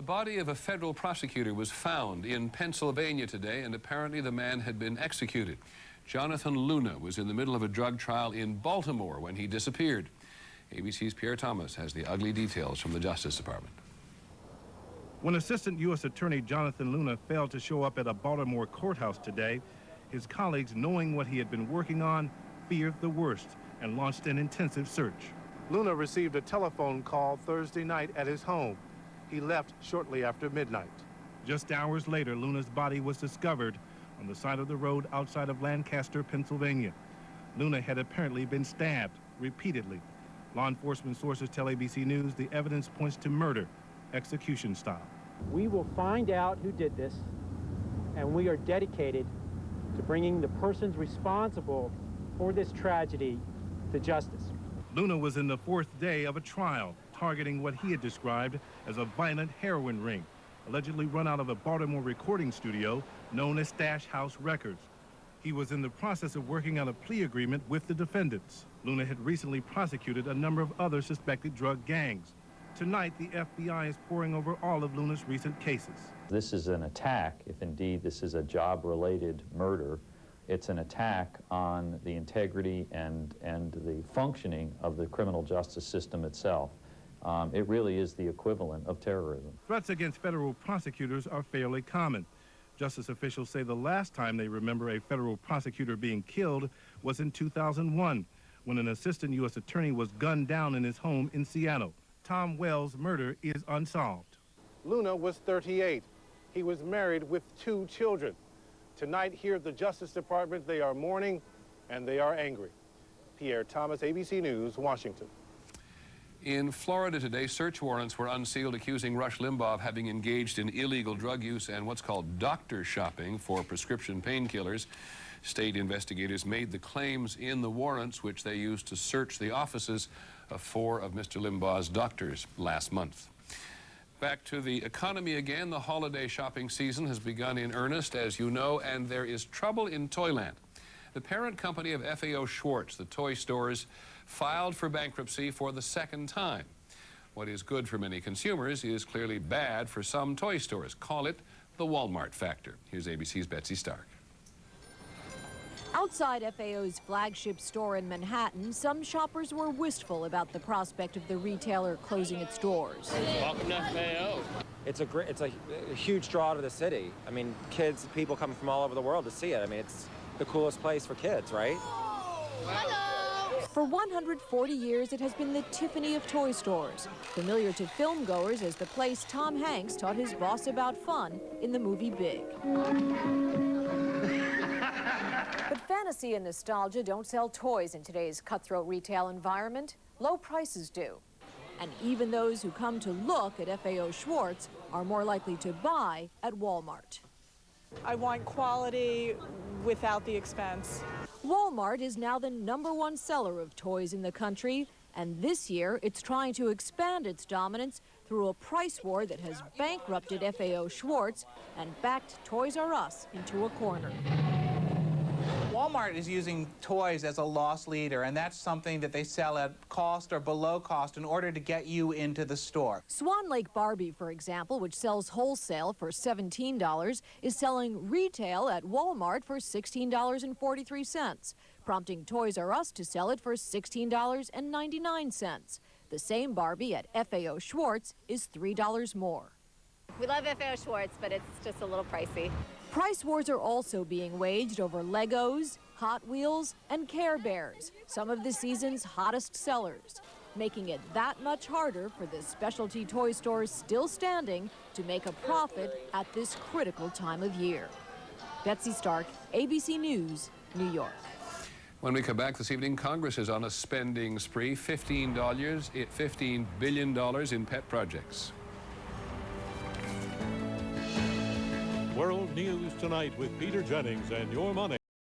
The body of a federal prosecutor was found in Pennsylvania today, and apparently the man had been executed. Jonathan Luna was in the middle of a drug trial in Baltimore when he disappeared. ABC's Pierre Thomas has the ugly details from the Justice Department. When Assistant U.S. Attorney Jonathan Luna failed to show up at a Baltimore courthouse today, his colleagues, knowing what he had been working on, feared the worst and launched an intensive search. Luna received a telephone call Thursday night at his home. He left shortly after midnight. Just hours later, Luna's body was discovered on the side of the road outside of Lancaster, Pennsylvania. Luna had apparently been stabbed repeatedly. Law enforcement sources tell ABC News the evidence points to murder, execution style. We will find out who did this, and we are dedicated to bringing the persons responsible for this tragedy to justice. Luna was in the fourth day of a trial targeting what he had described as a violent heroin ring, allegedly run out of a Baltimore recording studio known as Stash House Records. He was in the process of working out a plea agreement with the defendants. Luna had recently prosecuted a number of other suspected drug gangs. Tonight, the FBI is poring over all of Luna's recent cases. This is an attack, if indeed this is a job-related murder. It's an attack on the integrity and the functioning of the criminal justice system itself. It really is the equivalent of terrorism. Threats against federal prosecutors are fairly common. Justice officials say the last time they remember a federal prosecutor being killed was in 2001, when an assistant U.S. attorney was gunned down in his home in Seattle. Tom Wells' murder is unsolved. Luna was 38. He was married with 2 children. Tonight, here at the Justice Department, they are mourning and they are angry. Pierre Thomas, ABC News, Washington. In Florida today, search warrants were unsealed accusing Rush Limbaugh of having engaged in illegal drug use and what's called doctor shopping for prescription painkillers. State investigators made the claims in the warrants, which they used to search the offices of 4 of Mr. Limbaugh's doctors last month. Back to the economy again. The holiday shopping season has begun in earnest, as you know, and there is trouble in Toyland. The parent company of FAO Schwarz, the toy stores, filed for bankruptcy for the 2nd time. What is good for many consumers is clearly bad for some toy stores. Call it the Walmart factor. Here's ABC's Betsy Stark. Outside FAO's flagship store in Manhattan, some shoppers were wistful about the prospect of the retailer closing its doors. Welcome to FAO. It's a huge draw to the city. I mean, kids, people coming from all over the world to see it. I mean, it's the coolest place for kids, right? Hello! For 140 years, it has been the Tiffany of toy stores, familiar to filmgoers as the place Tom Hanks taught his boss about fun in the movie Big. But fantasy and nostalgia don't sell toys in today's cutthroat retail environment. Low prices do. And even those who come to look at FAO Schwarz are more likely to buy at Walmart. I want quality without the expense. Walmart is now the #1 seller of toys in the country, and this year it's trying to expand its dominance through a price war that has bankrupted FAO Schwarz and backed Toys R Us into a corner. Walmart is using toys as a loss leader, and that's something that they sell at cost or below cost in order to get you into the store. Swan Lake Barbie, for example, which sells wholesale for $17, is selling retail at Walmart for $16.43, prompting Toys R Us to sell it for $16.99. The same Barbie at FAO Schwarz is $3 more. We love FAO Schwarz, but it's just a little pricey. Price wars are also being waged over Legos, Hot Wheels, and Care Bears, some of the season's hottest sellers, making it that much harder for the specialty toy stores still standing to make a profit at this critical time of year. Betsy Stark, ABC News, New York. When we come back this evening, Congress is on a spending spree, $15 billion in pet projects. World News Tonight with Peter Jennings and Your Money.